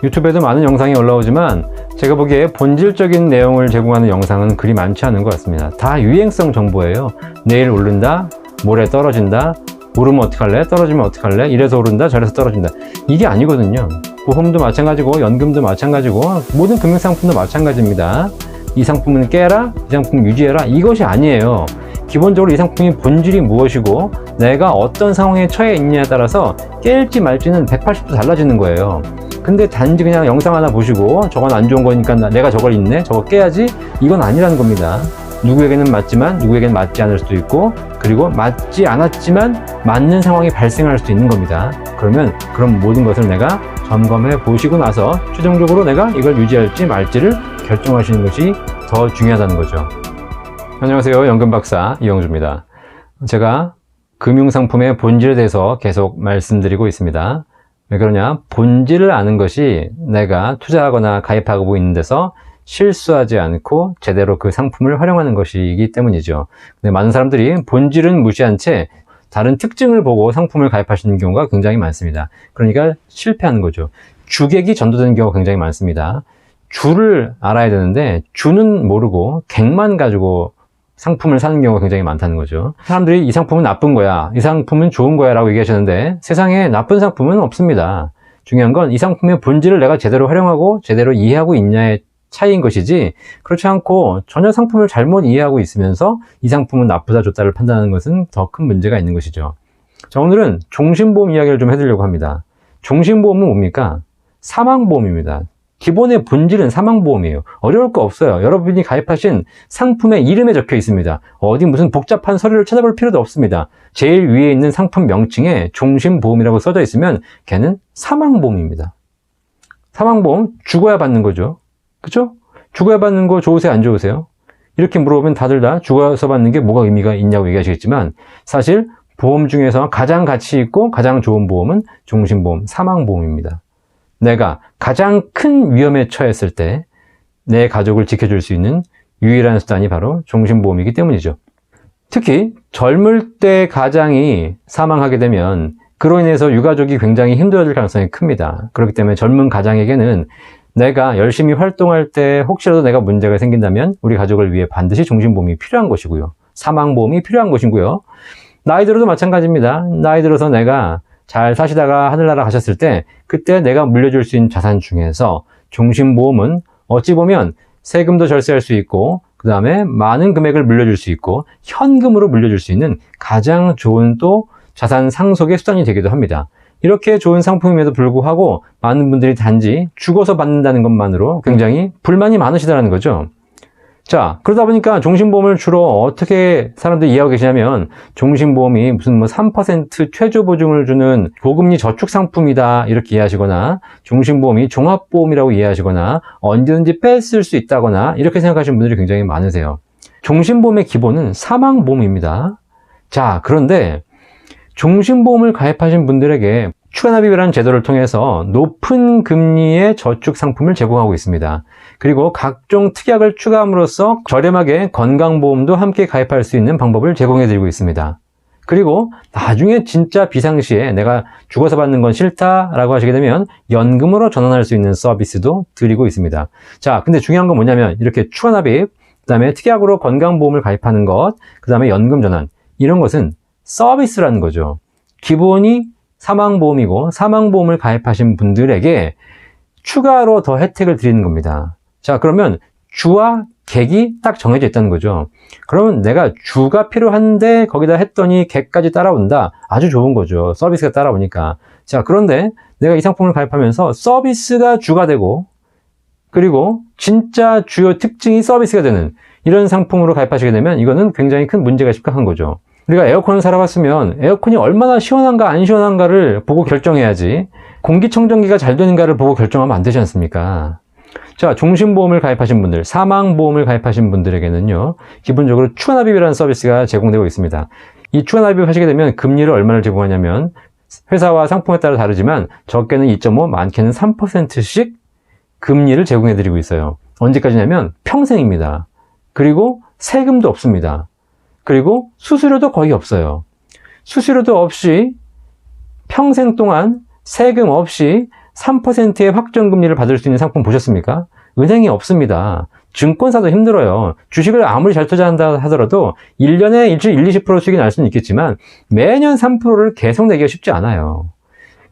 유튜브에도 많은 영상이 올라오지만 제가 보기에 본질적인 내용을 제공하는 영상은 그리 많지 않은 것 같습니다. 다 유행성 정보예요. 내일 오른다, 모레 떨어진다, 오르면 어떡할래? 떨어지면 어떡할래? 이래서 오른다, 저래서 떨어진다. 이게 아니거든요. 보험도 마찬가지고 연금도 마찬가지고 모든 금융상품도 마찬가지입니다. 이 상품은 깨라, 이 상품 유지해라, 이것이 아니에요. 기본적으로 이 상품의 본질이 무엇이고 내가 어떤 상황에 처해 있느냐에 따라서 깰지 말지는 180도 달라지는 거예요. 근데 단지 그냥 영상 하나 보시고 저건 안 좋은 거니까 내가 저걸 읽네, 저거 깨야지, 이건 아니라는 겁니다. 누구에게는 맞지만 누구에게는 맞지 않을 수도 있고, 그리고 맞지 않았지만 맞는 상황이 발생할 수도 있는 겁니다. 그럼 모든 것을 내가 점검해 보시고 나서 최종적으로 내가 이걸 유지할지 말지를 결정하시는 것이 더 중요하다는 거죠. 안녕하세요. 연금박사 이영주입니다. 제가 금융상품의 본질에 대해서 계속 말씀드리고 있습니다. 왜 그러냐? 본질을 아는 것이 내가 투자하거나 가입하고 있는 데서 실수하지 않고 제대로 그 상품을 활용하는 것이기 때문이죠. 근데 많은 사람들이 본질은 무시한 채 다른 특징을 보고 상품을 가입하시는 경우가 굉장히 많습니다. 그러니까 실패하는 거죠. 주객이 전도되는 경우가 굉장히 많습니다. 주를 알아야 되는데 주는 모르고 객만 가지고 상품을 사는 경우가 굉장히 많다는 거죠. 사람들이 이 상품은 나쁜 거야, 이 상품은 좋은 거야 라고 얘기하시는데 세상에 나쁜 상품은 없습니다. 중요한 건 이 상품의 본질을 내가 제대로 활용하고 제대로 이해하고 있냐의 차이인 것이지, 그렇지 않고 전혀 상품을 잘못 이해하고 있으면서 이 상품은 나쁘다 좋다를 판단하는 것은 더 큰 문제가 있는 것이죠. 자, 오늘은 종신보험 이야기를 좀 해드리려고 합니다. 종신보험은 뭡니까? 사망보험입니다. 기본의 본질은 사망보험이에요. 어려울 거 없어요. 여러분이 가입하신 상품의 이름에 적혀 있습니다. 어디 무슨 복잡한 서류를 찾아볼 필요도 없습니다. 제일 위에 있는 상품 명칭에 종신보험이라고 써져 있으면 걔는 사망보험입니다. 사망보험, 죽어야 받는 거죠. 그쵸? 죽어야 받는 거 좋으세요? 안 좋으세요? 이렇게 물어보면 다들 다 죽어서 받는 게 뭐가 의미가 있냐고 얘기하시겠지만 사실 보험 중에서 가장 가치 있고 가장 좋은 보험은 종신보험, 사망보험입니다. 내가 가장 큰 위험에 처했을 때 내 가족을 지켜줄 수 있는 유일한 수단이 바로 종신보험이기 때문이죠. 특히 젊을 때 가장이 사망하게 되면 그로 인해서 유가족이 굉장히 힘들어질 가능성이 큽니다. 그렇기 때문에 젊은 가장에게는 내가 열심히 활동할 때 혹시라도 내가 문제가 생긴다면 우리 가족을 위해 반드시 종신보험이 필요한 것이고요. 사망보험이 필요한 것이고요. 나이 들어도 마찬가지입니다. 나이 들어서 내가 잘 사시다가 하늘나라 가셨을 때 그때 내가 물려줄 수 있는 자산 중에서 종신보험은 어찌 보면 세금도 절세할 수 있고 그 다음에 많은 금액을 물려줄 수 있고 현금으로 물려줄 수 있는 가장 좋은 또 자산 상속의 수단이 되기도 합니다. 이렇게 좋은 상품임에도 불구하고 많은 분들이 단지 죽어서 받는다는 것만으로 굉장히 불만이 많으시다는 거죠. 자, 그러다 보니까 종신보험을 주로 어떻게 사람들이 이해하고 계시냐면 종신보험이 무슨 3% 최저 보증을 주는 고금리 저축 상품이다 이렇게 이해하시거나 종신보험이 종합보험이라고 이해하시거나 언제든지 뺐을 수 있다거나 이렇게 생각하시는 분들이 굉장히 많으세요. 종신보험의 기본은 사망보험입니다. 자, 그런데 종신보험을 가입하신 분들에게 추가납입이라는 제도를 통해서 높은 금리의 저축 상품을 제공하고 있습니다. 그리고 각종 특약을 추가함으로써 저렴하게 건강보험도 함께 가입할 수 있는 방법을 제공해드리고 있습니다. 그리고 나중에 진짜 비상시에 내가 죽어서 받는 건 싫다라고 하시게 되면 연금으로 전환할 수 있는 서비스도 드리고 있습니다. 자, 근데 중요한 건 뭐냐면 이렇게 추가납입, 그 다음에 특약으로 건강보험을 가입하는 것, 그 다음에 연금 전환, 이런 것은 서비스라는 거죠. 기본이 사망보험이고 사망보험을 가입하신 분들에게 추가로 더 혜택을 드리는 겁니다. 자, 그러면 주와 객이 딱 정해져 있다는 거죠. 그러면 내가 주가 필요한데 거기다 했더니 객까지 따라온다. 아주 좋은 거죠. 서비스가 따라오니까. 자, 그런데 내가 이 상품을 가입하면서 서비스가 주가 되고 그리고 진짜 주요 특징이 서비스가 되는 이런 상품으로 가입하시게 되면 이거는 굉장히 큰 문제가 심각한 거죠. 우리가 에어컨을 사러 갔으면 에어컨이 얼마나 시원한가 안 시원한가를 보고 결정해야지 공기청정기가 잘 되는가를 보고 결정하면 안 되지 않습니까? 자, 종신보험을 가입하신 분들, 사망보험을 가입하신 분들에게는요, 기본적으로 추가납입이라는 서비스가 제공되고 있습니다. 이 추가납입을 하시게 되면 금리를 얼마를 제공하냐면 회사와 상품에 따라 다르지만 적게는 2.5, 많게는 3%씩 금리를 제공해드리고 있어요. 언제까지냐면 평생입니다. 그리고 세금도 없습니다. 그리고 수수료도 거의 없어요. 수수료도 없이 평생 동안 세금 없이 3%의 확정금리를 받을 수 있는 상품 보셨습니까? 은행이 없습니다. 증권사도 힘들어요. 주식을 아무리 잘 투자한다 하더라도 1년에 일주일 1-20% 수익이 날 수는 있겠지만 매년 3%를 계속 내기가 쉽지 않아요.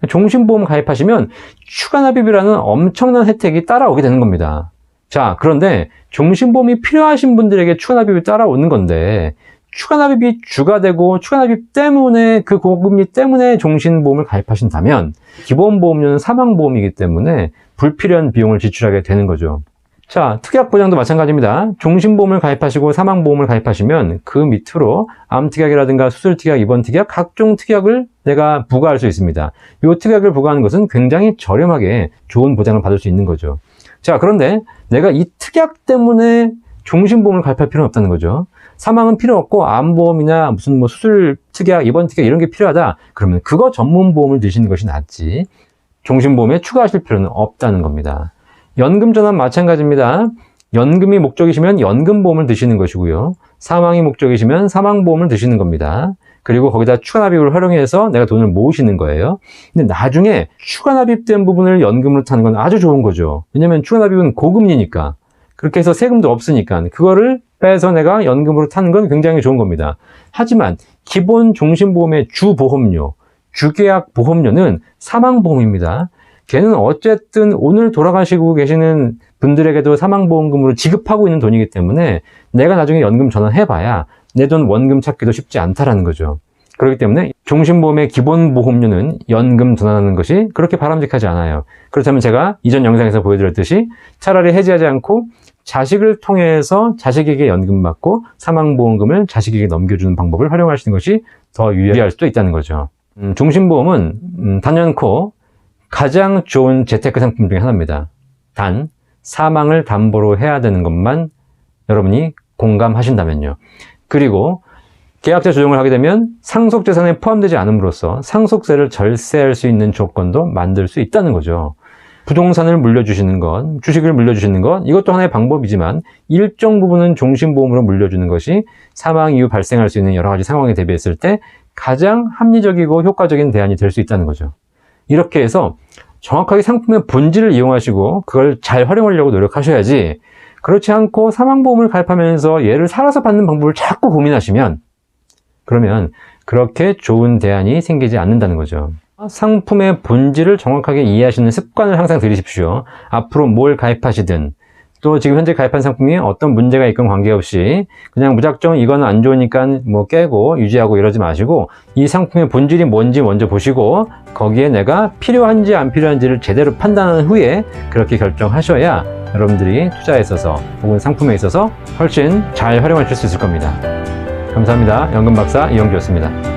종신보험 가입하시면 추가납입이라는 엄청난 혜택이 따라오게 되는 겁니다. 자, 그런데 종신보험이 필요하신 분들에게 추가납입이 따라오는 건데 추가납입이 주가 되고 추가납입 때문에 그 고금리 때문에 종신보험을 가입하신다면 기본보험료는 사망보험이기 때문에 불필요한 비용을 지출하게 되는 거죠. 자, 특약보장도 마찬가지입니다. 종신보험을 가입하시고 사망보험을 가입하시면 그 밑으로 암특약이라든가 수술특약, 입원특약, 각종 특약을 내가 부과할 수 있습니다. 이 특약을 부과하는 것은 굉장히 저렴하게 좋은 보장을 받을 수 있는 거죠. 자, 그런데 내가 이 특약 때문에 종신보험을 가입할 필요는 없다는 거죠. 사망은 필요 없고 암보험이나 무슨 뭐 수술 특약, 입원 특약 이런 게 필요하다. 그러면 그거 전문 보험을 드시는 것이 낫지. 종신보험에 추가하실 필요는 없다는 겁니다. 연금 전환 마찬가지입니다. 연금이 목적이시면 연금보험을 드시는 것이고요. 사망이 목적이시면 사망보험을 드시는 겁니다. 그리고 거기다 추가납입을 활용해서 내가 돈을 모으시는 거예요. 근데 나중에 추가납입된 부분을 연금으로 타는 건 아주 좋은 거죠. 왜냐면 추가납입은 고금리니까. 그렇게 해서 세금도 없으니까 그거를 빼서 내가 연금으로 타는 건 굉장히 좋은 겁니다. 하지만 기본 종신보험의 주보험료, 주계약 보험료는 사망보험입니다. 걔는 어쨌든 오늘 돌아가시고 계시는 분들에게도 사망보험금으로 지급하고 있는 돈이기 때문에 내가 나중에 연금 전환해봐야 내 돈 원금 찾기도 쉽지 않다라는 거죠. 그렇기 때문에 종신보험의 기본 보험료는 연금 전환하는 것이 그렇게 바람직하지 않아요. 그렇다면 제가 이전 영상에서 보여드렸듯이 차라리 해지하지 않고 자식을 통해서 자식에게 연금 받고 사망보험금을 자식에게 넘겨주는 방법을 활용하시는 것이 더 유리할 수도 있다는 거죠. 종신보험은 단연코 가장 좋은 재테크 상품 중에 하나입니다. 단 사망을 담보로 해야 되는 것만 여러분이 공감하신다면요. 그리고 계약자 조정을 하게 되면 상속재산에 포함되지 않음으로써 상속세를 절세할 수 있는 조건도 만들 수 있다는 거죠. 부동산을 물려주시는 것, 주식을 물려주시는 것, 이것도 하나의 방법이지만 일정 부분은 종신보험으로 물려주는 것이 사망 이후 발생할 수 있는 여러 가지 상황에 대비했을 때 가장 합리적이고 효과적인 대안이 될 수 있다는 거죠. 이렇게 해서 정확하게 상품의 본질을 이용하시고 그걸 잘 활용하려고 노력하셔야지, 그렇지 않고 사망보험을 가입하면서 얘를 살아서 받는 방법을 자꾸 고민하시면 그러면 그렇게 좋은 대안이 생기지 않는다는 거죠. 상품의 본질을 정확하게 이해하시는 습관을 항상 들이십시오. 앞으로 뭘 가입하시든 또 지금 현재 가입한 상품이 어떤 문제가 있건 관계없이 그냥 무작정 이거는 안 좋으니까 뭐 깨고 유지하고 이러지 마시고 이 상품의 본질이 뭔지 먼저 보시고 거기에 내가 필요한지 안 필요한지를 제대로 판단한 후에 그렇게 결정하셔야 여러분들이 투자에 있어서 혹은 상품에 있어서 훨씬 잘 활용하실 수 있을 겁니다. 감사합니다. 연금박사 이영주였습니다.